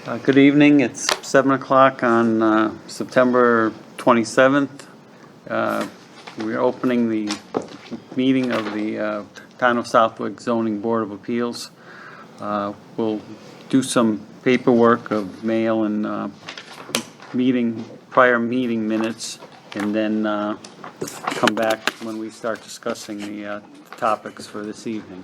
Good evening. It's 7 o'clock on September 27th. We're opening the meeting of the Town of Southwick Zoning Board of Appeals. We'll do some paperwork of mail and prior meeting minutes, and then come back when we start discussing the topics for this evening.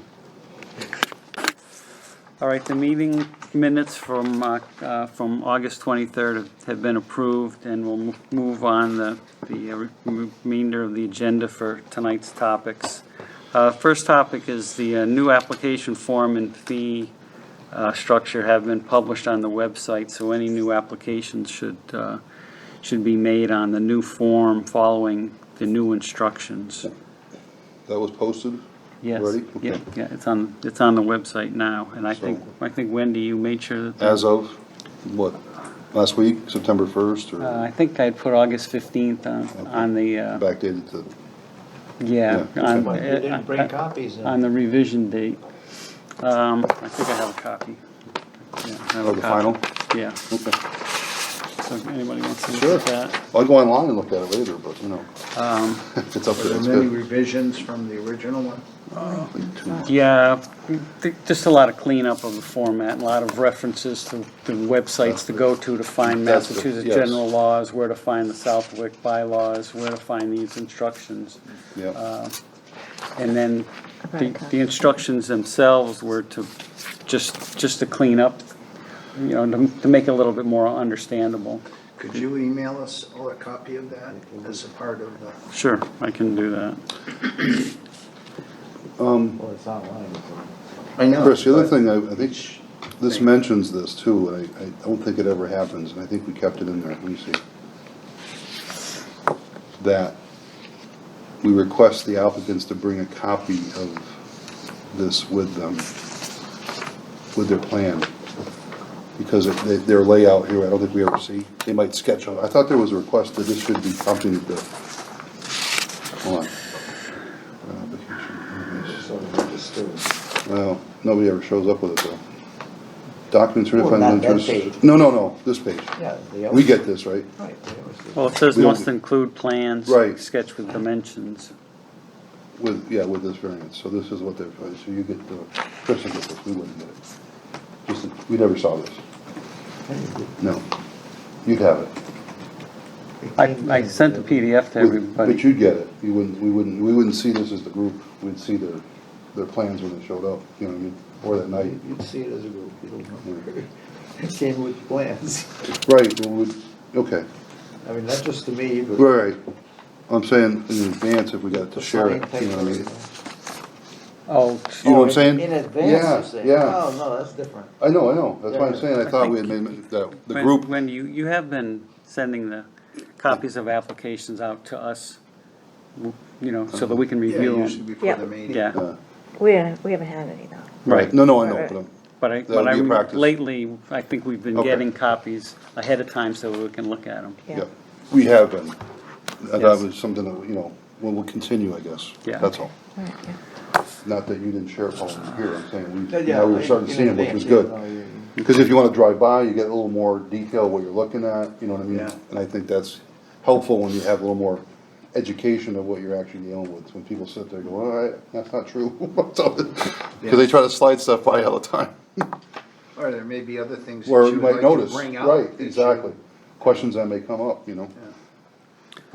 All right, the meeting minutes from August 23rd have been approved, and we'll move on the remainder of the agenda for tonight's topics. First topic is the new application form and fee structure have been published on the website, so any new applications should be made on the new form following the new instructions. That was posted? Yes. Already? Okay. Yeah, it's on the website now, and I think Wendy, you made sure that. As of, what, last week, September 1st, or I think I'd put August 15th on the. backdated to? Yeah. Yeah. But you didn't bring copies in. On the revision date. I think I have a copy. Yeah, I have a the copy. final? Yeah. Okay. So if anybody wants to Sure. look at that. I'll go online and look at it later, but, you know, it's up Were to there it's many good. revisions from the original one? Yeah, just a lot of cleanup of the format, a lot of references to websites to go to find That's the- Massachusetts yes. general laws, where to find the Southwick bylaws, where to find these instructions. Yeah, And then the instructions themselves were to just to clean up, you know, to make it a little bit more understandable. Could you email us a copy of that as a part of the? Sure, I can do that. Well, it's online, I know. Chris, the other but- thing, I think this mentions this too, and I don't think it ever happens, and I think we kept it in there, let me see. That we request the applicants to bring a copy of this with them, with their plan. Because their layout here, I don't think we ever see, they might sketch on it. I thought there was a request that this should be accompanied to, hold on. it's sort of understood. Well, nobody ever shows up with it though. Documents Well, certifying not that interest. page. No, this page. Yeah, they We always, get this, right? right, they always do. Well, it says We don't- must include plans. Right. Sketch with dimensions. With this variance, so this is what they're, so you get the, Chris will get this, we wouldn't get it. Just, we never saw this. No, you'd have it, I sent the PDF to everybody. but you'd get it, we wouldn't see this as the group, we'd see their plans when they showed up, you know what I mean, or that night. You'd see it as a group, you don't know. It came with plans. Right, okay, I mean, not just to me, but. right, I'm saying in advance if we got to the share it, sign you know what I mean? papers. Oh, You know what I'm saying? In advance, you're saying? Yeah. Oh, no, that's different. I know, that's why I'm saying, I I thought we had think- made, the group, When you have been sending the copies of applications out to us, you know, so that we can Yeah, review usually them. before Yeah. the meeting. Yeah, We haven't had any though. right, no, I know, Right. but but That would be a practice. lately, I think we've been Okay. getting copies ahead of time so we can look at them. yeah, we have been. That Yes. was something that, you know, we'll continue, I guess. Yeah. That's all. Right, yeah. Not that you didn't share it while I was here, I'm saying, Yeah, now we were starting to see it, which was good. Because if you wanna drive by, you get a little more detail what you're looking at, you know what I mean? Yeah. And I think that's helpful when you have a little more education of what you're actually dealing with. When people sit there and go, all right, that's not true. Because they try to slide stuff by all the time. Or there may be other things that Where you you would might like to notice, bring out. right, that you- exactly. Questions that may come up, you know?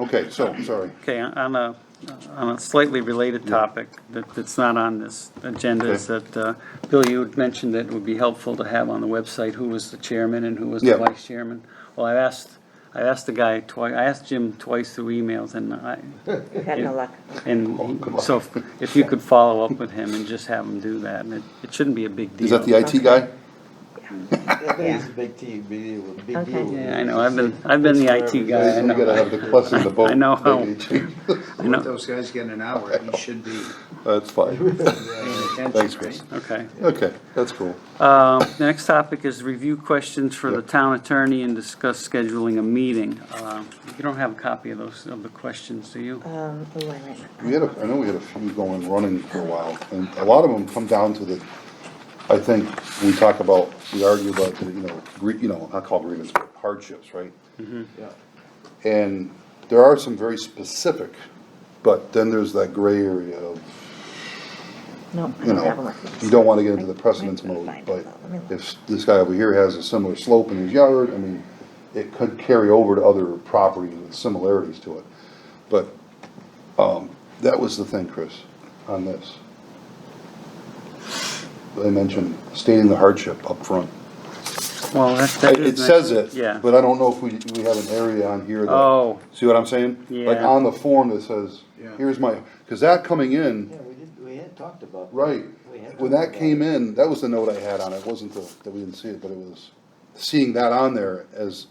Okay, so, sorry. Okay, on a slightly related topic that's not on this agenda is that, Bill, you had mentioned that it would be helpful to have on the website who was the chairman and who was the Yeah. vice chairman. Well, I asked the guy twice, I asked Jim twice through emails, and We've had no luck. so if you could follow up with him and just have him do that, and it shouldn't be a big deal. Is that the IT guy? I think it's a big deal, big Okay. deal. Yeah, I know, I've been the IT guy, I You gotta know. have the plus in the boat. I know how. What know. those guys get an hour, he should be That's fine. paying attention, Thanks, Chris. right? Okay. Okay, that's cool. The next topic is review questions for the town attorney and discuss scheduling a meeting. You don't have a copy of the questions, do you? Wait a minute. I know we had a few running for a while, and a lot of them come down to I think we argue about, I call grievance hardships, right? Yeah. And there are some very specific, but then there's that gray area of, No, I you don't have know, them with me. you don't wanna get into the precedence Might mode, find it, but though. Let me look. if this guy over here has a similar slope in his yard, I mean, it could carry over to other properties with similarities to it. But, that was the thing, Chris, on this. They mentioned stating the hardship up front. Well, that is It says it, Yeah. but I don't know if we have an area on here that, Oh, see what I'm saying? Like Yeah. on the form that says, Yeah. here's my, cause that coming in, Yeah, we had talked about. that. right, We had when talked that about came it. in, that was the note I had on it, it wasn't that we didn't see it, but it was seeing that on there as,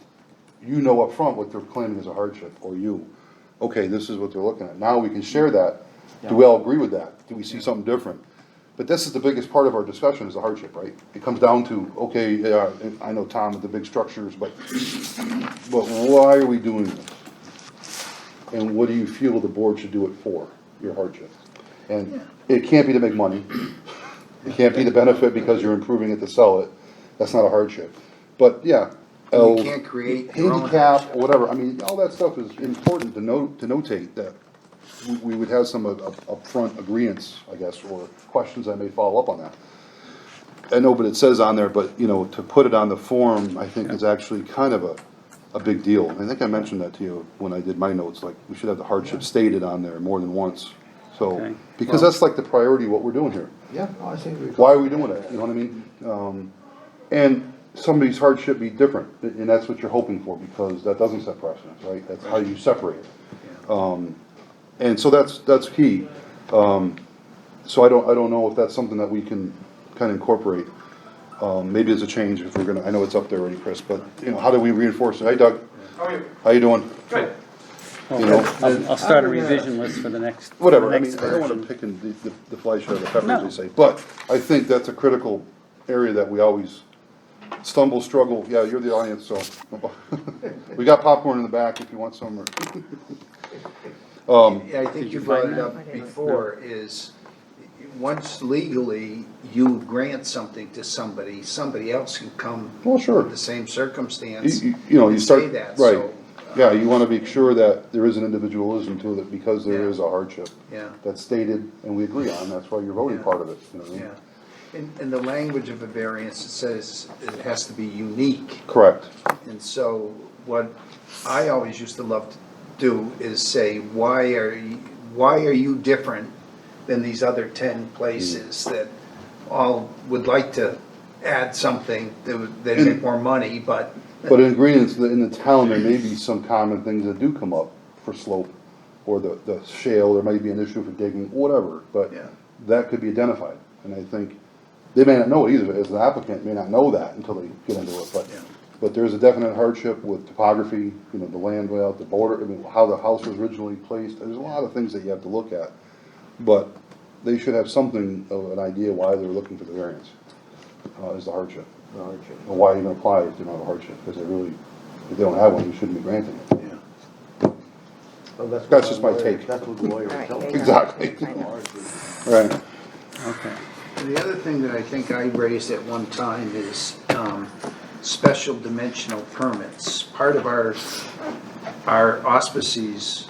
you know up front what they're claiming is a hardship, or you. Okay, this is what they're looking at, now we can share that, do we all agree with that, do we see something different? But this is the biggest part of our discussion is the hardship, right? It comes down to, okay, yeah, I know Tom with the big structures, but why are we doing this? And what do you feel the board should do it for, your hardship? And it can't be to make money, it can't be the benefit because you're improving it to sell it, that's not a hardship. But, yeah. You can't create your own Handicap, hardship. or whatever, I mean, all that stuff is important to notate that we would have some upfront agreements, I guess, or questions that may follow up on that. I know, but it says on there, but, to put it on the form, I think is actually kind of a big deal. I think I mentioned that to you when I did my notes, like, we should have the hardship stated on there more than once. So, Okay. because that's like the priority of what we're doing here. Yeah, no, I think we. Why are we doing it, you know what I mean? And somebody's hardship be different, and that's what you're hoping for, because that doesn't set precedence, right? That's how you separate it. And so that's key. So I don't know if that's something that we can kind of incorporate. Maybe as a change if we're gonna, I know it's up there already, Chris, but, how do we reinforce it? Hey Doug, how you doing? Well, You know, I'll start a revision list for the next. Whatever, I next mean, I don't wanna version. pick in the fly share of the peppers, No. they say, but I think that's a critical area that we always stumble, struggle, yeah, you're the audience, so. We got popcorn in the back if you want some, or. Yeah, I think you brought it up before, is once legally you grant something to somebody, somebody else can come Well, sure. with the same circumstance You and start, say that, right, so. yeah, you wanna make sure that there is an individualism to it, because there Yeah. is a hardship. Yeah. That's stated, and we agree on, that's why you're voting Yeah. part of it, you know what I mean? Yeah, in the language of a variance, it says it has to be unique. Correct, And so what I always used to love to do is say, why are you different than these other 10 places that all would like to add something that would, they'd make more money, but. but in agreement, in the town, there may be some common things that do come up for slope, or the shale, there might be an issue for digging, whatever, but Yeah. that could be identified, and I think, they may not know it either, as an applicant, may not know that until they get into it, Yeah. but there's a definite hardship with topography, the land layout, the border, I mean, how the house was originally placed, there's a lot of things that you have to look at. But they should have something of an idea why they're looking for the variance, is the hardship. The hardship. Or why even apply if they don't have a hardship, because if they don't have one, you shouldn't be granting it. Yeah. Well, That's what just the my lawyer- take. That's what the lawyer All right, tells there us. you go. Exactly. Find out. Right, Okay. The other thing that I think I raised at one time is special dimensional permits. Part of our auspices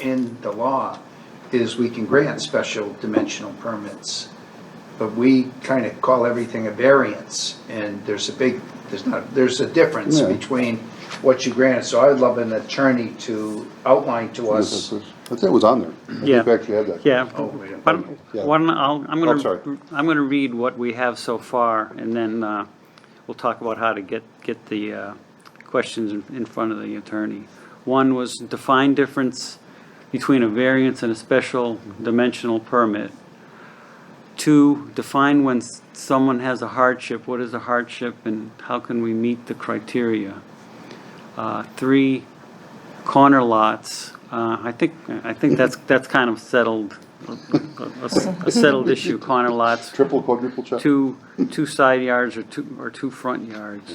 in the law is we can grant special dimensional permits, but we kind of call everything a variance, and there's a difference Yeah. between what you grant. So I'd love an attorney to outline to us. that's it was on there. I Yeah. think we actually had that. Yeah, Oh, wait. but Yeah. I'm sorry. gonna read what we have so far, and then we'll talk about how to get the questions in front of the attorney. One was define difference between a variance and a special dimensional permit. 2, define when someone has a hardship, what is a hardship and how can we meet the criteria? 3, corner lots. I think that's kind of settled, a settled issue, corner lots. Triple, quadruple check? Two side yards or two front yards.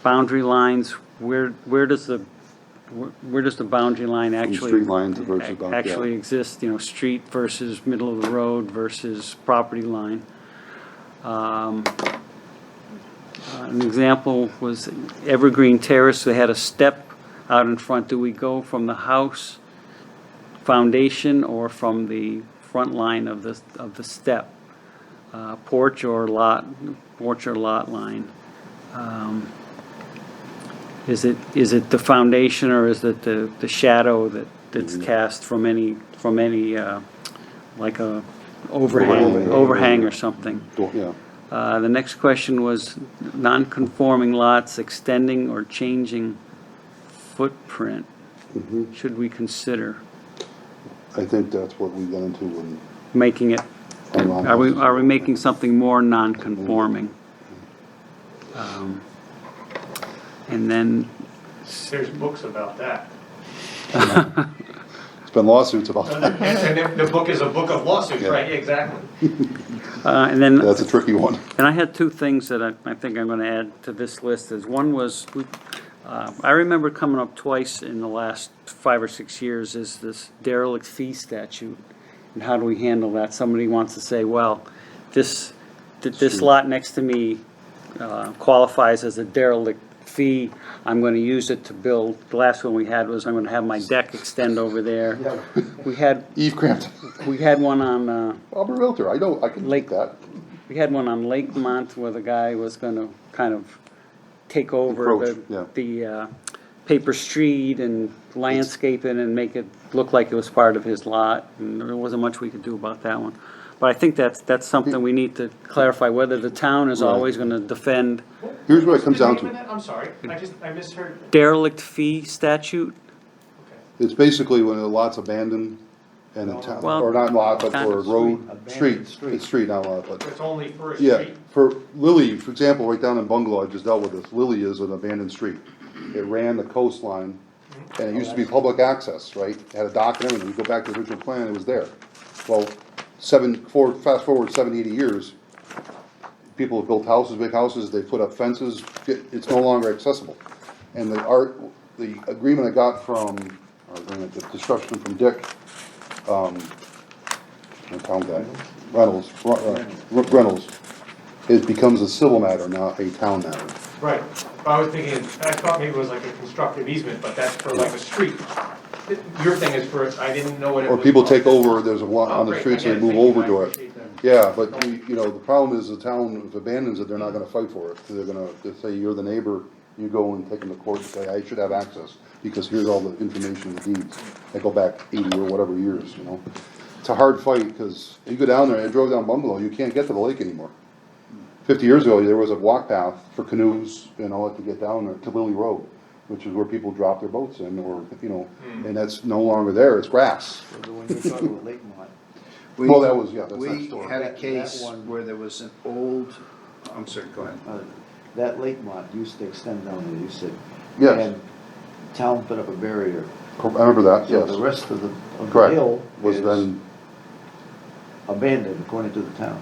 Boundary lines, where does the boundary line actually? street lines versus yeah. Actually exist, street versus middle of the road versus property line. An example was Evergreen Terrace, they had a step out in front. Do we go from the house foundation or from the front line of the step? Porch or lot line? Is it the foundation or is it the shadow that's cast from any like a overhang or something? Yeah. The next question was non-conforming lots extending or changing footprint. Should we consider I think that's what we got into when. making it, are we making something more non-conforming? And then, There's books about that. It's been lawsuits about that. And the book is a book of lawsuits, Yeah. right? Exactly. and then. That's a tricky one. And I had two things that I think I'm gonna add to this list, is one was, I remember coming up twice in the last 5 or 6 years, is this Derelict Fee Statute, and how do we handle that? Somebody wants to say, well, this lot next to me qualifies as a derelict fee, I'm gonna use it to build, the last one we had was, I'm gonna have my deck extend over there. We had Eve Crampton, one on, I'm a realtor, I know, I can Lake- make that. we had one on Lakemont where the guy was gonna kind of take over Encroach, the paper street and landscape it and make it look like it was part of his lot, and there wasn't much we could do about that one. But I think that's something we need to clarify, whether the town is Right. always gonna defend Here's what it comes down What's the name to. of that? I'm sorry, I misheard. Derelict Fee Statute. It's basically when a lot's abandoned and a town, Well, or not lot, but kind for a of road, Abandoned street, street. it's street, not lot, but. It's only for a Yeah, street? for Lily, for example, right down in Bungalow, I just dealt with this, Lily is an abandoned street. It ran the coastline, and it used to be public access, right? It had a dock and everything, you go back to the original plan, it was there. Well, fast forward 70, 80 years, people have built houses, big houses, they put up fences, it's no longer accessible. And the agreement I got from, the discussion from Dick, the town guy, Reynolds, it becomes a civil matter, not a town matter. Right, I was thinking, I thought maybe it was like a constructive easement, but that's for like a street. Your thing is for, I didn't know what it Or was. people called. take over, there's a lot on the great, streets, I they get move Thank you, over I to it. appreciate that. Yeah, but the problem is the town, if abandons it, they're not gonna fight for it. They're gonna, they say, you're the neighbor, you go and take them to court and say, I should have access, because here's all the information and deeds. They go back 80 or whatever years, you know? It's a hard fight, because you go down there, I drove down Bungalow, you can't get to the lake anymore. 50 years ago, there was a walk path for canoes and all that to get down there to Lily Road, which is where people drop their boats in, or, and that's no longer there, it's grass. So when you're talking about Lakemont, Well, that was, yeah, that's We next door. had a That case one- where there was an old, I'm sorry, go ahead. that Lakemont used to extend down there, you said. Yes. And town put up a barrier. I remember that, So the yes. rest of the Correct. hill Was is then, abandoned according to the town.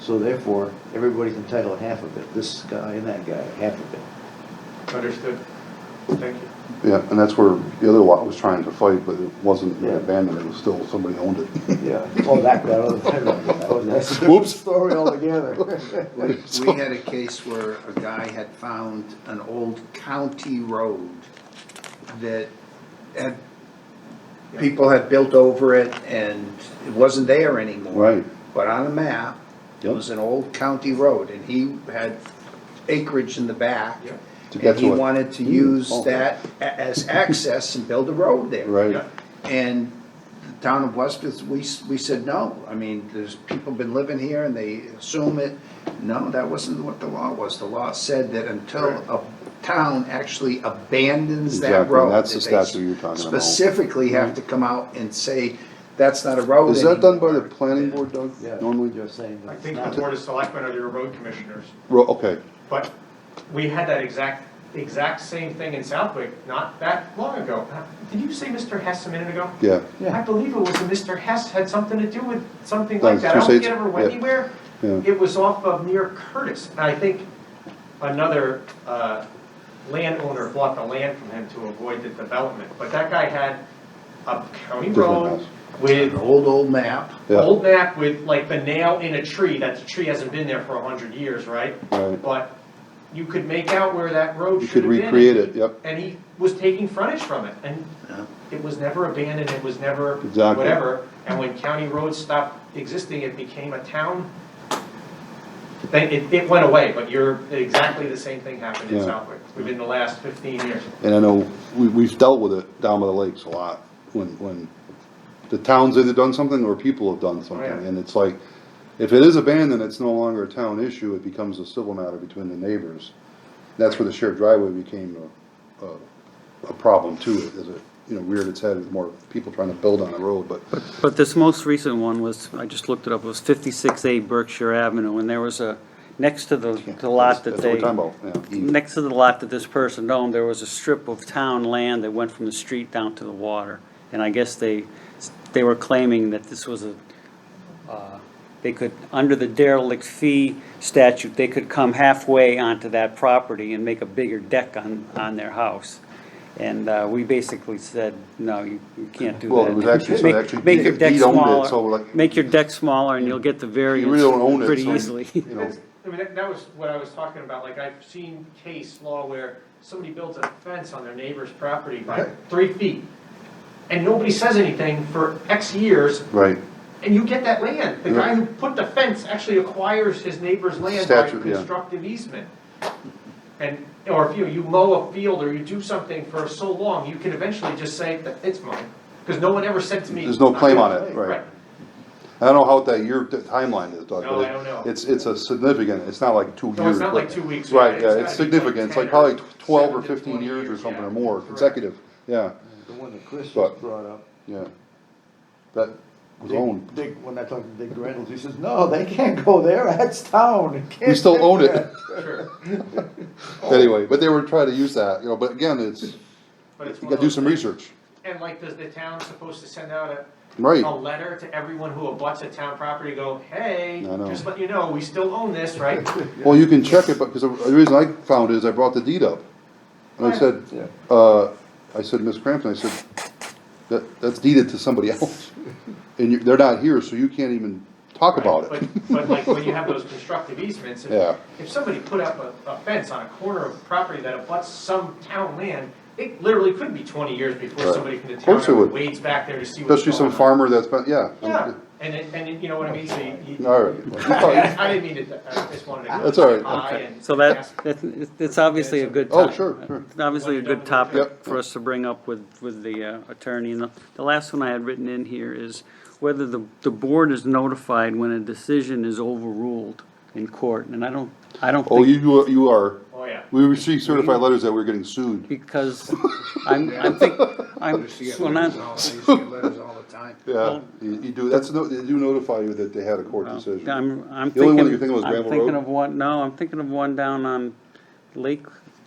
So therefore, everybody's entitled to half of it, this guy and that guy, half of it. Understood, thank you. yeah, and that's where the other lot was trying to fight, but it wasn't Yeah. abandoned, it was still, somebody owned it. Yeah, oh, that other, that's a different Whoops. story altogether. We had a case where a guy had found an old county road that had, people had built over it and it wasn't there anymore. Right. But on a map, it Yep. was an old county road and he had acreage in the back. Yeah. To get And he to it. wanted to use Oh. that as access and build a road there. Right, Yeah. And the town of Westford, we said no. I mean, there's people been living here and they assume it. No, that wasn't what the law was. The law said that until a town actually abandons that Exactly, road. that's the that they statute you're talking about. Specifically have to come out and say, that's not a road is that done by the anymore. planning board, Doug, Yeah, normally? you're saying I that think it's the not. board of selectmen are your road commissioners, Okay, but we had that exact same thing in Southwick not that long ago. Did you say Mr. Hess a minute ago? yeah, I believe it was that Mr. Hess had something to do with something No, like that. I don't think it Crusades, ever went yeah. anywhere. yeah, It was off of near Curtis. And I think another landowner bought the land from him to avoid the development. But that guy had a county Different road house. with An old map. Yeah. old map with like the nail in a tree, that the tree hasn't been there for 100 years, right? Right. But you could make out where that road You should could have been. recreate it, yep. And he was taking frontage from it, and Yeah. it was never abandoned, it was never Exactly. whatever. And when county roads stopped existing, it became a town. It went away, but exactly the same thing happened in Yeah. Southwick within the last 15 years. And I know we've dealt with it down by the lakes a lot, when the towns either done something or people have done something. yeah. And it's like, if it is abandoned, it's no longer a town issue, it becomes a civil matter between the neighbors. That's where the shared driveway became a problem too, as it, reared its head with more people trying to build on the road, But this most recent one was, I just looked it up, it was 56A Berkshire Avenue, and there was next to the lot that that's what they, we're talking about, yeah. next to the lot that this person owned, there was a strip of town land that went from the street down to the water. And I guess they were claiming that this was they could, under the Derelict Fee Statute, they could come halfway onto that property and make a bigger deck on their house. And we basically said, no, you can't do that. Well, it was actually, so Make- actually, Make your deck he owned it, smaller, so like, make your deck smaller and you'll get the you variance really don't own it, pretty so, easily. I mean, that was what I was talking about, like, I've seen case law where somebody builds a fence on their neighbor's property by 3 feet, and nobody says anything for X years, right, and you get that land. The guy who put the fence actually acquires his neighbor's land by Statute, yeah. constructive easement. And, or if you mow a field or you do something for so long, you can eventually just say, it's mine, because no one ever said to me. there's no claim on it, Right. right. I don't know how that year timeline is, Doug. No, but I don't know. It's a significant, it's not like 2 years. No, it's not but- like 2 weeks. Right, yeah, gotta it's be significant, it's 10 like probably 12 or 7 to 15 20 years or something yeah. or more, Correct. consecutive, yeah, The one that Chris But- just brought up. yeah. That was owned. Dick, when I talked to Dick Reynolds, he says, no, they can't go there, that's town. It can't We still take own it. that." Sure. Anyway, but they were trying to use that, but again, it's, But it's you one gotta of do those some things. research, And like, does the town supposed to send out right, a letter to everyone who abuts a town property, go, hey, I know. just let you know, we still own this, right? well, you can check it, but, because the reason I found it is I brought the deed up. And I said, Miss Crampton, I said, that's deeded to somebody else, and they're not here, so you can't even talk about it. But like, when you have those constructive easements, Yeah. if somebody put up a fence on a corner of property that abuts some town land, it literally could be 20 years before Right. somebody from the Of town course it ever would. wades back there to see what's Especially some going on. farmer that's been, yeah. Yeah, and you know what I mean, so you. All right. I didn't mean to, I just wanted to go. That's all right. high and So ask. it's obviously a good Oh, topic. sure, sure. It's obviously a good topic Yep. for us to bring up with the attorney. And the last one I had written in here is whether the board is notified when a decision is overruled in court. And I don't Oh, think, you are, Oh, yeah. we received certified letters that we're getting sued. because I'm well, not, I used to get letters all the time. Yeah, you do, they do notify you that they had a court decision. I'm The only one thinking, you're thinking was I'm Granville thinking Road? of one, no, I'm thinking of one down on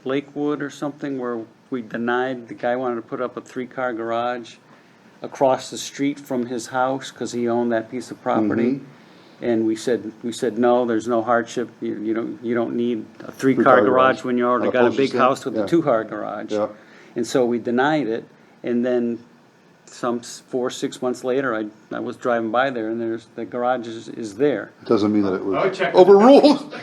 Lakewood or something where we denied, the guy wanted to put up a 3-car garage across the street from his house because he owned that piece of property. Mm-hmm. And we said, no, there's no hardship, you don't need a 3-car Three-car garage garage. when you already On a got a postage big stamp? house with a Yeah. 2-car garage. Yeah. And so we denied it, and then some 4 or 6 months later, I was driving by there and the garage is there. It doesn't mean that it I would was check with the overruled.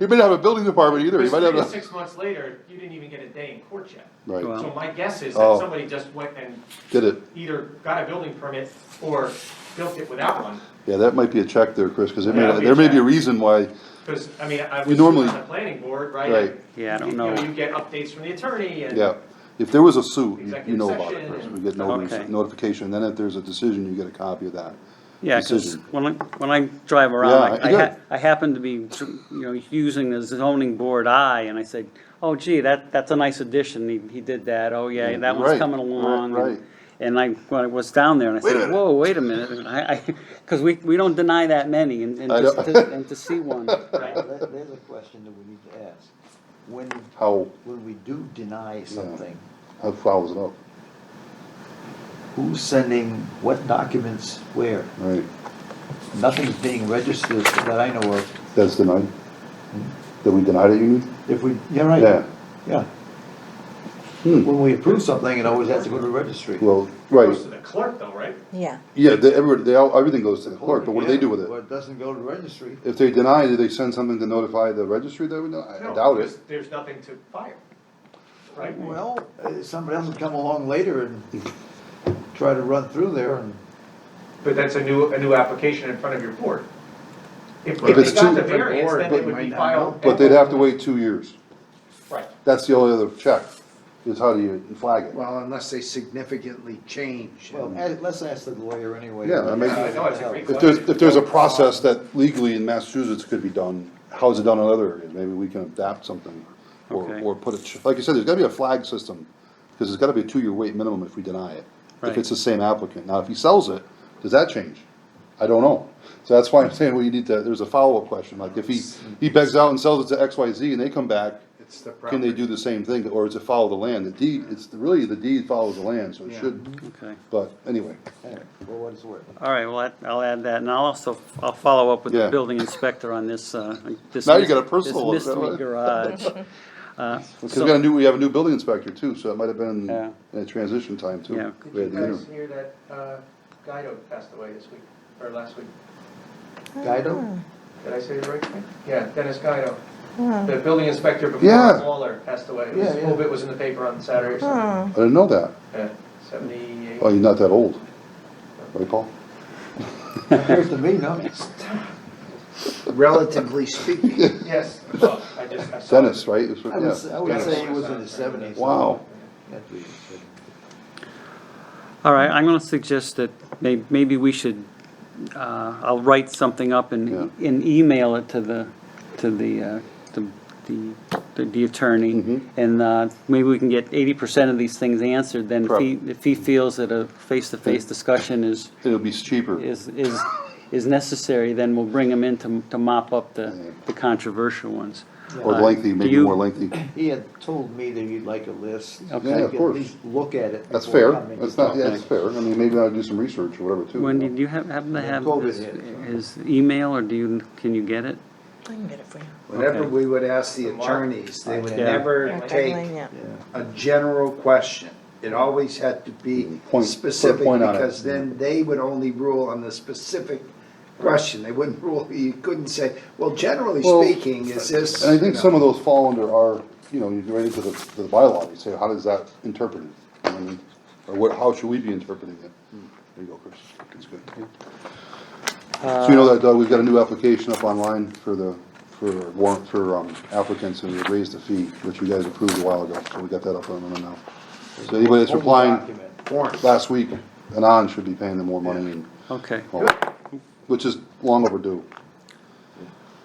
You may not have a building department either, you Because might 3 have to a, 6 months later, you didn't even get a day in court yet. right, Well- So my guess is Oh. that somebody just went and did it. either got a building permit or built it without one. Yeah, that might be a check there, Chris, because Yeah, it'll be a there may be a check. reason why, Because, I mean, I We was normally- on the planning board, right? right, Yeah, I don't You know. You get updates from the attorney and. yeah. If there was a suit, you Executive know about it, session Chris, and- we get Okay. notification, then if there's a decision, you get a copy of that. Yeah, because decision. when I drive around, Yeah, good. I happen to be, using the zoning board eye, and I say, oh gee, that's a nice addition, he did that, oh yeah, that one's Right, coming along. right. And when I was down there, and I Wait a said, minute. whoa, wait a minute, because we don't deny that many, and I just know. and to see one. Right. There's a question that we need to ask. How When we do deny something, follows it up, who's sending what documents where? right? Nothing's being registered that I know of. That's denied? That we denied it, you mean? If we, yeah, right. Yeah, Yeah. When we approve something, it always has to go to the registry. Well, It right, goes to the clerk though, right? Yeah. yeah, everything goes to the clerk, but what do they do with But it? it doesn't go to the registry. If they deny, do they send something to notify the registry that we know? I No, doubt because it. there's nothing to file, right? Well, somebody else will come along later and try to run through there and. But that's a new application in front of your board. If If they it's got too- the variance, board, then but it would might be not filed. But they'd have to wait 2 years. Right. That's the only other check, is how do you flag it? Well, unless they significantly change. Well, let's ask the lawyer anyway. Yeah, I mean- I know, it's a great If question. there's a process that legally in Massachusetts could be done, how is it done in other areas? Maybe we can adapt something, Okay. or put it, like you said, there's gotta be a flag system, because there's gotta be a 2-year wait minimum if we deny it, if Right. it's the same applicant. Now, if he sells it, does that change? I don't know. So that's why I'm saying, well, you need to, there's a follow-up question, like if he begs out and sells it to XYZ and they come back, It's the can they property. do the same thing, or does it follow the land? The deed, really, the deed follows the land, so it Yeah. should, Okay. but anyway. Anyway, for what it's worth. All right, well, I'll add that, and I'll follow up with the Yeah. building inspector on this, this. Now you got a personal one, This is that mystery right? garage. Because So- we have a new building inspector too, so that might have been Yeah. in a transition time too. Yeah. Did We you had the guys interim. hear that Guido passed away this week, or last week? Guido? Did I say it right? Yeah, Dennis Guido. The building inspector before Yeah. Mark Waller passed away. It was- Yeah, A yeah. little bit was in the paper on Saturday or something. I didn't know that. Yeah, 78. Oh, you're not that old, right, Paul? Appears to me, no. Relatively speaking. Yes, well, I saw it. Dennis, right? It was- I would yeah. say he was in his 70s. Wow. That's what he said. All right, I'm gonna suggest that maybe we should, I'll write something up and email it to the attorney. Mhm. And maybe we can get 80% of these things answered, then Probably. if he feels that a face-to-face discussion It'll be cheaper. is necessary, then we'll bring him in to mop up the controversial ones. Or lengthy, do maybe you- more lengthy. He had told me that he'd like a list. Okay. Yeah, He of could course. At least look at it. That's before fair. coming. That's not, yeah, that's fair. I mean, maybe I'll do some research or whatever too. Wendy, do you happen to have COVID his, hit. his email, or can you get it? I can get it for you. Whatever Okay. we would ask the attorneys, they would Yeah. never Yeah, take definitely, yeah. Yeah. a general question. It always had to be Point- put a specific, point on it. because then they would only rule on the specific question. They wouldn't rule, you couldn't say, well, generally Well, speaking, is this. And I think you some know, of those fall under our, you know, you go right into the bylaw, you say, how does that interpret it? I mean, or what, how should we be interpreting it? There you go, Chris, that's good. So you know that, Doug, we've got a new application up online for warrant, for applicants, and we raised the fee, which you guys approved a while ago, so we got that up on now. So anybody that's Only replying document. warrant. last week and on should be paying them more money, and, Okay. all that, which is long overdue.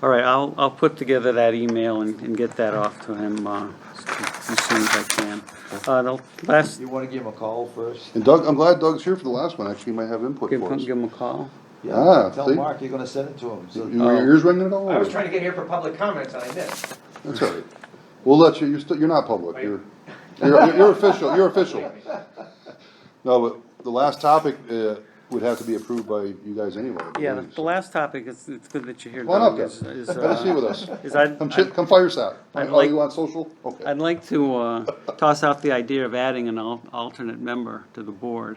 All right, I'll put together that email and get that off to him as soon as I can. The last, You wanna give him a call first? And Doug, I'm glad Doug's here for the last one, actually, he might have input give for us. him a call. Ah, Tell see? Mark you're gonna send it to him. So- Your ears ringing at all? I was trying to get here for public comments and I missed. That's all right. We'll let you, you're not public, you're official, you're official. No, but the last topic, would have to be approved by you guys anyway. I Yeah, believe, the so. last topic, it's good that you're here, Come on up, Doug, Doug. is, Come and sit with us. I'd Come fire sat. I'd Oh, like- you want social? Okay. I'd like to toss out the idea of adding an alternate member to the board.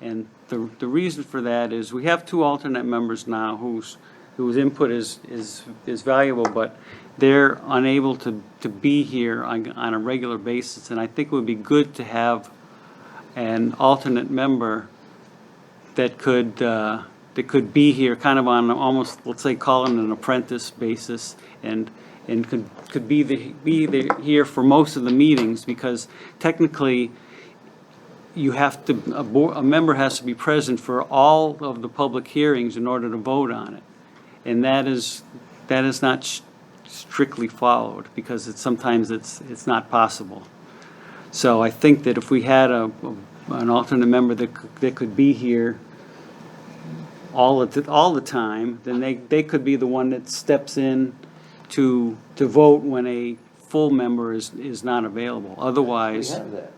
And the reason for that is we have 2 alternate members now whose input is valuable, but they're unable to be here on a regular basis. And I think it would be good to have an alternate member that could be here kind of on almost, let's say, call it an apprentice basis, and could be here for most of the meetings, because technically you have to, a member has to be present for all of the public hearings in order to vote on it. And that is not strictly followed, because sometimes it's not possible. So I think that if we had an alternate member that could be here all the time, then they could be the one that steps in to vote when a full member is not available. We Otherwise, have that.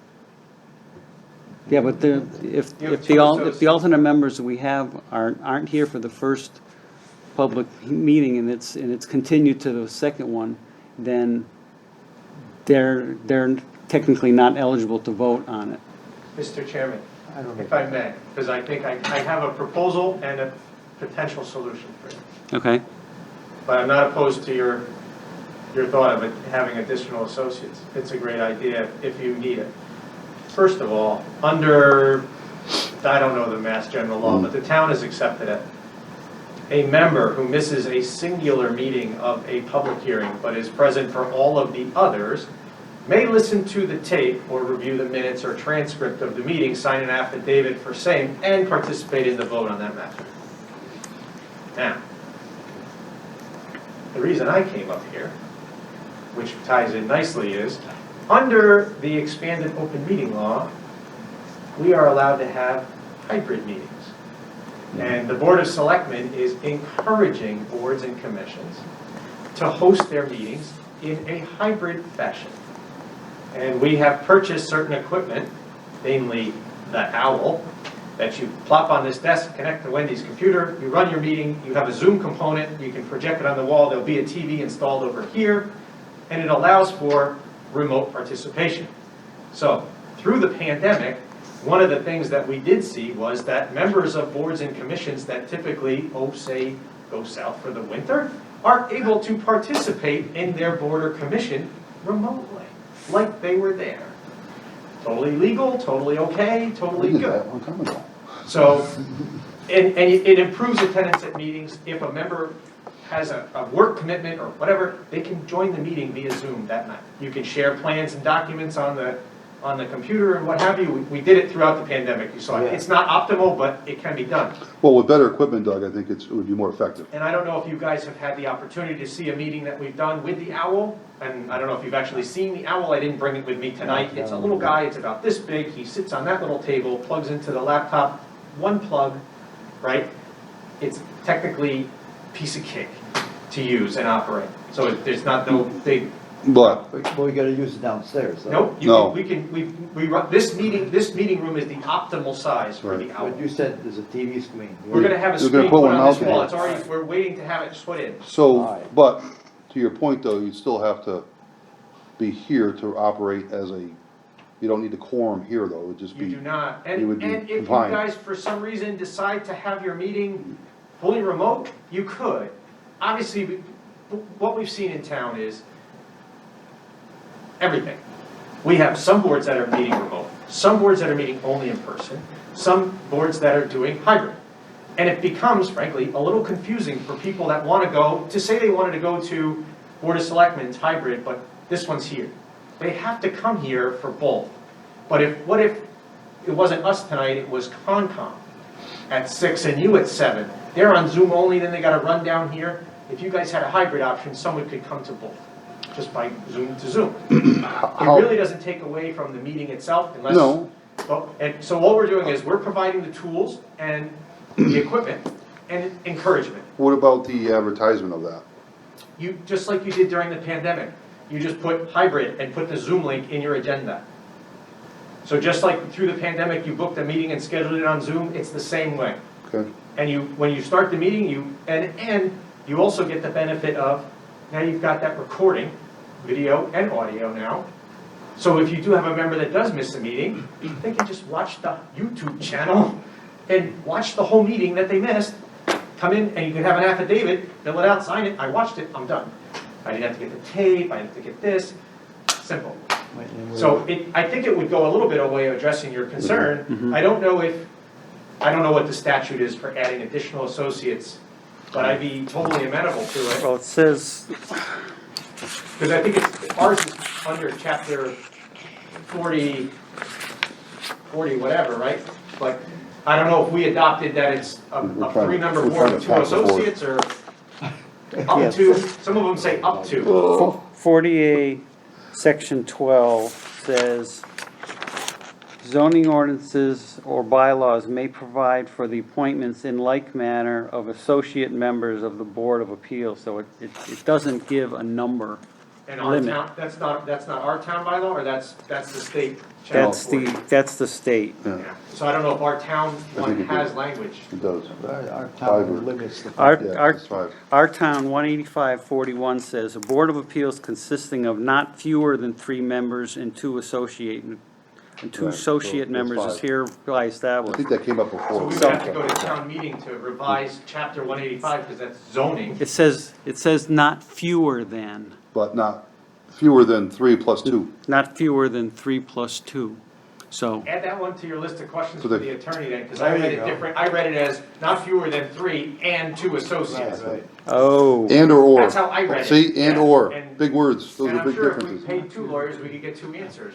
yeah, but if You have the two if the alternate members that we have aren't here for the first public meeting, and it's continued to the second one, then they're technically not eligible to vote on it. Mr. Chairman, I don't know. if I may, because I think I have a proposal and a potential solution for you. Okay? But I'm not opposed to your thought of it, having additional associates. It's a great idea if you need it. First of all, under, I don't know the Mass General Law, but the town has accepted it. A member who misses a singular meeting of a public hearing but is present for all of the others may listen to the tape or review the minutes or transcript of the meeting, sign an affidavit for same, and participate in the vote on that matter. Now, the reason I came up here, which ties in nicely, is under the expanded open meeting law, we are allowed to have hybrid meetings. And the Board of Selectmen is encouraging boards and commissions to host their meetings in a hybrid fashion. And we have purchased certain equipment, namely the Owl, that you plop on this desk, connect to Wendy's computer, you run your meeting, you have a Zoom component, you can project it on the wall, there'll be a TV installed over here, and it allows for remote participation. So, through the pandemic, one of the things that we did see was that members of boards and commissions that typically, say, go south for the winter, are able to participate in their board or commission remotely, like they were there. Totally legal, totally okay, We totally did good. that a long time ago. So, and it improves attendance at meetings. If a member has a work commitment or whatever, they can join the meeting via Zoom that night. You can share plans and documents on the computer and what have you. We did it throughout the pandemic, you saw it. Yeah. It's not optimal, but it can be done. Well, with better equipment, Doug, I think it would be more effective. And I don't know if you guys have had the opportunity to see a meeting that we've done with the Owl, and I don't know if you've actually seen the Owl. I didn't bring it with me tonight. It's a little guy, it's about this big, he sits on that little table, plugs into the laptop, one plug, right? It's technically a piece of cake to use and operate. So there's not no big, But, But we gotta use it downstairs, though. nope, No. we run, this meeting room is the optimal size for the Owl. But you said there's a TV screen. We're gonna have a You're gonna screen put put one on this out wall, there. it's already, we're waiting to have it put in. so, Alright. but, to your point though, you still have to be here to operate as a, you don't need a quorum here though, it would just be. You do not. You would And be if you compliant. guys, for some reason, decide to have your meeting fully remote, you could. Obviously, what we've seen in town is everything. We have some boards that are meeting remote, some boards that are meeting only in person, some boards that are doing hybrid. And it becomes, frankly, a little confusing for people that want to go, to say they wanted to go to Board of Selectmen's hybrid, but this one's here. They have to come here for both. But what if it wasn't us tonight, it was Concom at 6 and you at 7? They're on Zoom only, then they got to run down here. If you guys had a hybrid option, someone could come to both, just by Zoom to Zoom. It How- really doesn't take away from the meeting itself unless. No. And so what we're doing is we're providing the tools and the equipment and encouragement. What about the advertisement of that? You, just like you did during the pandemic, you just put hybrid and put the Zoom link in your agenda. So just like through the pandemic, you booked a meeting and scheduled it on Zoom, it's the same way. Okay, And when you start the meeting, and you also get the benefit of, now you've got that recording, video and audio now. So if you do have a member that does miss a meeting, they can just watch the YouTube channel and watch the whole meeting that they missed. Come in and you can have an affidavit, fill it out, sign it, I watched it, I'm done. I didn't have to get the tape, I didn't have to get this, simple. Wait, and we're- So I think it would go a little bit of way of addressing your concern. I don't know what the statute is for adding additional associates, but I'd be totally amenable to it. Well, it says, Because I think ours is under chapter 40 whatever, right? Like, I don't know if we adopted that it's a We're trying to- three-member we're board trying with to two pass the board. associates, or up Yes. to, some of them say up to. 48, section 12 says, zoning ordinances or bylaws may provide for the appointments in like manner of associate members of the Board of Appeals. So it doesn't give a number And our limit. town, that's not our town bylaw, or that's the state? chapter That's the state. Yeah, Yeah. So I don't know if our town one think it has does. language. it does. Our Five town or- limits the. Our, Yeah, our, it's 5. our town, 185-41 says, a board of appeals consisting of not fewer than 3 members and 2 associate Right, so that's members is 5. hereby I established. think that came up So before. we would have to go to town meeting to revise chapter 185, because that's zoning. It says not fewer than, But not fewer than 3 plus 2. not fewer than 3 plus 2. So, Add that one to your list of questions So for the- the attorney then, because I There read you it go. different. I read it as not fewer than 3 and 2 associates. Right. oh, And or. That's how I read it. See, and Yeah. or, And- big words, those And are I'm big sure if we differences. paid 2 lawyers, we could get 2 answers.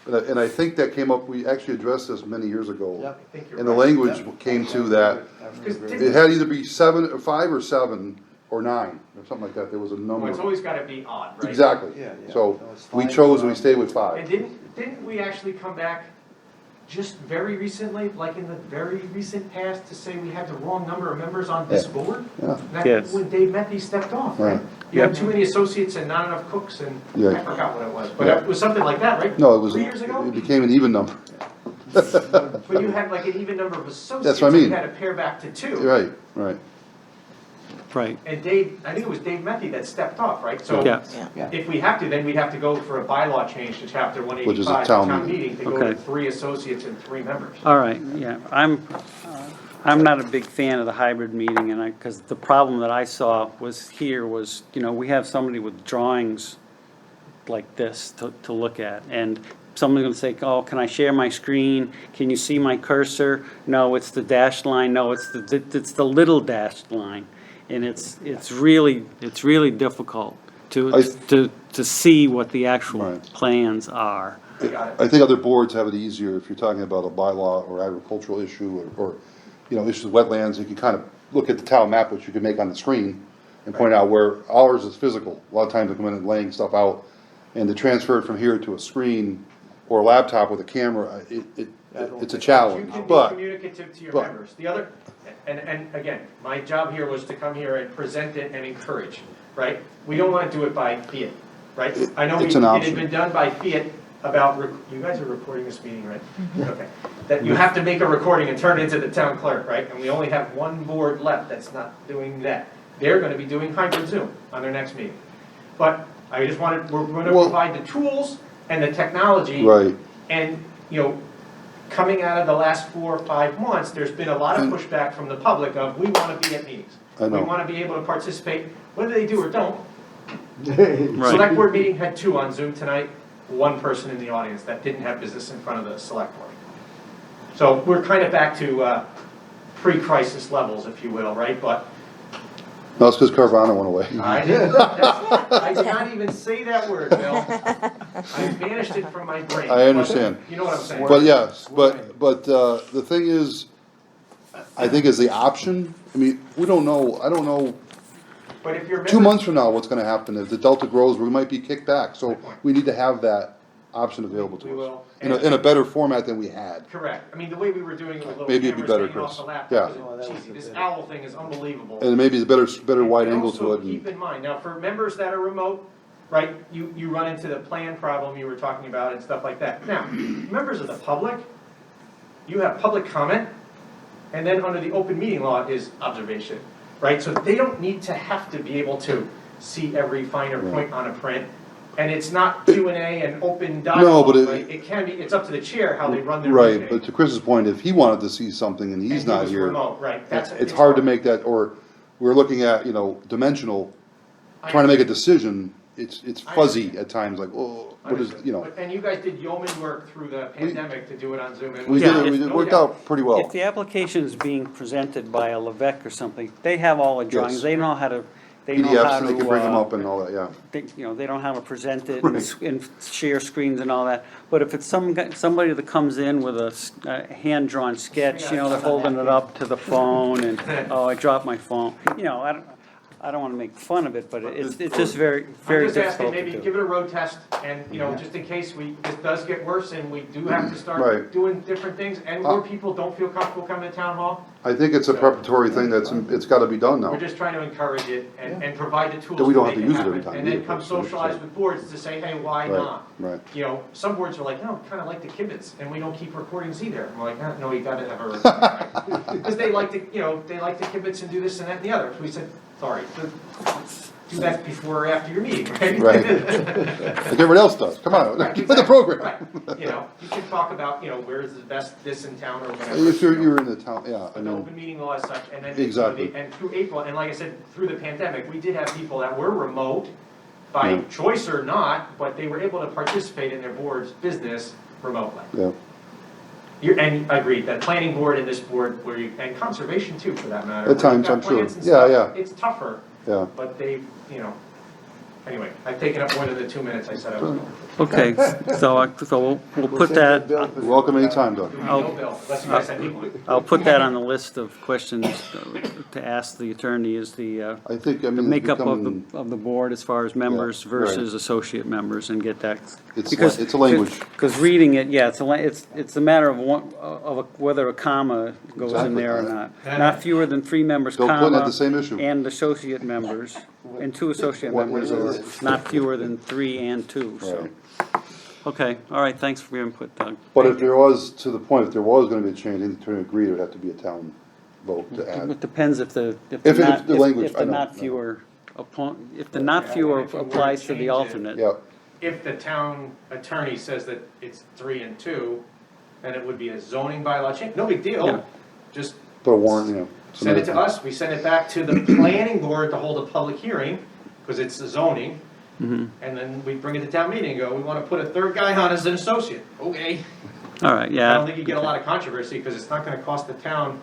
But And I think that came up, we actually addressed this many years ago. Yep. I think you're And the right. language Yep. came to that, Because it had either be 7, or 5 or 7, or 9, or something like that, there was a Well, number. it's always gotta be odd, right? Exactly, Yeah, yeah. so No, it's we 5 chose and we or stayed with And 5. didn't we actually come back just very recently, like in the very recent past, to say we had the wrong number of members on this Yeah. board? Yeah. That's Yes. when Dave Metheny stepped off, right? Right. You had Yep. too many associates and not enough cooks, and Yeah. I forgot what it was, but Yeah. it was something like that, right? No, it was, 3 years ago? it became an even number, But you had like an even number of associates. That's what I and mean. You had to pare back to 2. right, right. right, And Dave, I think it was Dave Metheny that stepped off, right? So yeah, Yeah. if we have to, then we'd have to go for a bylaw change to chapter Which is a 185, town town meeting. meeting, to go Okay. to 3 associates and 3 members. all right, yeah. I'm not a big fan of the hybrid meeting, and because the problem that I saw was, we have somebody with drawings like this to look at, and someone's gonna say, oh, can I share my screen? Can you see my cursor? No, it's the dashed line, no, it's the little dashed line. And it's really difficult to see what the actual Right. plans are. I got it. I think other boards have it easier if you're talking about a bylaw or agricultural issue or issues with wetlands, you can kind of look at the town map, which you can make on the screen and point out where ours is physical. A lot of times they come in and laying stuff out, and to transfer it from here to a screen or a laptop with a camera, it's a You challenge, can be but, communicative to your but- members. The other, and again, my job here was to come here and present it and encourage, right? We don't wanna do it by fiat, right? I know It's an it option. had been done by fiat about, you guys are recording this meeting, right? Okay. That you have to make a recording and turn it into the town clerk, right? And we only have one board left that's not doing that. They're gonna be doing hybrid Zoom on their next meeting. But I just wanted, we're gonna Well- provide the tools and the technology. right. And, coming out of the last 4 or 5 months, there's been a lot of pushback from the public of, we want to be at meetings. I know. We want to be able to participate, whether they do or don't. Right. Select board meeting had 2 on Zoom tonight, 1 person in the audience that didn't have business in front of the select board. So we're kind of back to pre-crisis levels, if you will, right? But No, it's because Carvana went away. I did not even say that word, Bill. I banished it from my brain. I understand. You know what I'm saying? But yes, but the thing is, I think as the option, I mean, we don't know, I don't know, But if you're 2 months from now, what's gonna happen, if the Delta grows, we might be kicked back, so Good point. we need to have that option available We to us. will. In a better format than we had. Correct. I mean, the way we were doing it with little Maybe it'd be cameras better, hanging off the Chris. laptop Yeah. was Oh, that was cheesy. a This bit- owl thing is unbelievable. And maybe a better wide And angle to also it. keep And, in mind, now for members that are remote, right, you run into the plan problem you were talking about and stuff like that. Now, members of the public, you have public comment, and then under the open meeting law is observation, right? So they don't need to have to be able to see every finer point on a print. And it's not Q&A and open dialogue, but right? It can be, it's up to the chair how they run their right, meeting. but to Chris's point, if he wanted to see something and And he's he not was here, remote, right, that's. it's hard to make that, or we're looking at, dimensional, trying to make a decision, it's fuzzy at times, like, oh, what is, Understood. And you guys did yeoman work through the pandemic to do it on Zoom. and we Yeah, did, if- it worked out pretty well. If the application is being presented by a Levesque or something, they have all the drawings, Yes. they know how to, they know how PDFs, and they can bring them to, up and all that, yeah. they don't know how to present it and share screens and all that. But if it's somebody that comes in with a hand-drawn sketch, they're holding it up to the phone and, oh, I dropped my phone. I don't wanna make fun of it, but it's just very, very I'm just asking, difficult to maybe do. give it a road test, and, just in case this does get worse and we do have to Right. start doing different things, and more Uh, people don't feel comfortable coming to town hall, I think it's a preparatory thing it's gotta be done now. We're just trying to encourage it and provide the tools That we don't to have to make use it it every happen. time And then either, come so- socialize with boards to say, hey, why Right, not? right. You know, some boards are like, no, kinda like the kibitz, and we don't keep recordings either. I'm like, no, you gotta have a recording. Because they like to, you know, they like to kibitz and do this and that and the other. We said, sorry, do that before or after your meeting, right? Right. Like everyone else does, come on, Right, keep with the exactly, program. right. You know, you can talk about, you know, where's the best this in town or whatever. If you know. you're in the town, yeah, I But the mean, open meeting law as such, and then. Exactly. And through April, and like I said, through the pandemic, we did have people that were remote, by Yeah. choice or not, but they were able to participate in their board's business remotely. yeah, And I agree, that planning board and this board, where you, and conservation too, for that matter. At where you've times, got I'm sure. plans and Yeah, stuff, yeah. It's tougher, yeah. but they, you know, anyway, I've taken up more than the 2 minutes I said I was going. Okay, so we'll put that, You're welcome anytime, Doug. No bill, unless you guys send me one. I'll put that on the list of questions to ask the attorney, is the I think, I the mean, it's makeup becoming, of the board as far as members right. versus associate members, and get that. It's because- it's a language. Because reading it, yeah, it's a matter of whether a comma goes in Exactly. there or not. Not fewer than 3 members, Bill Clinton had comma, the same issue. and associate members, and 2 associate What members, is or not fewer than 3 and 2, so. Right. Okay, all right, thanks for your input, Doug. But if there was, to the point, if there was gonna be a change, the attorney agreed, it would have to be a town vote to It add. depends if the If the language- if I the know, not no. fewer, if the not fewer If you were to applies to change the it- alternate. Yeah, If the town attorney says that it's 3 and 2, then it would be a zoning bylaw change, no big Yeah. deal. Just put a warrant, you know. send it to us, we send it back to the planning board to hold a public hearing, because it's the zoning. Mm-hmm. And then we bring it to town meeting and go, we wanna put a 3rd guy on as an associate, okay. All right, I yeah. don't think you get a lot of controversy, because it's not gonna cost the town,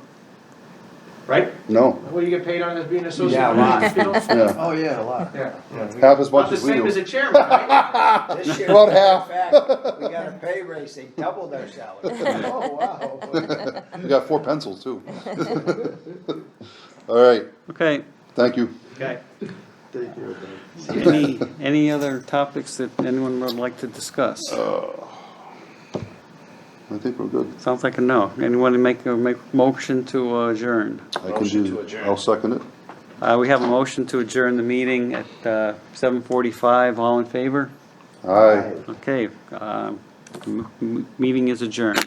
right? No, What do you get paid on as being an associate? Yeah, a lot. yeah, Oh, yeah, a lot. Yeah. half as much About the as we same as do. a chairman, right? This year, About in half. fact, we got a pay raise, they doubled our salary. Oh, wow. We got 4 pencils too. All right, Okay, thank you. Okay. any other topics that anyone would like to discuss? I think we're good. Sounds like a no. Anyone make a motion to adjourn? I can do, I'll second it. We have a motion to adjourn the meeting at 7:45. All in favor? Aye. Okay, meeting is adjourned.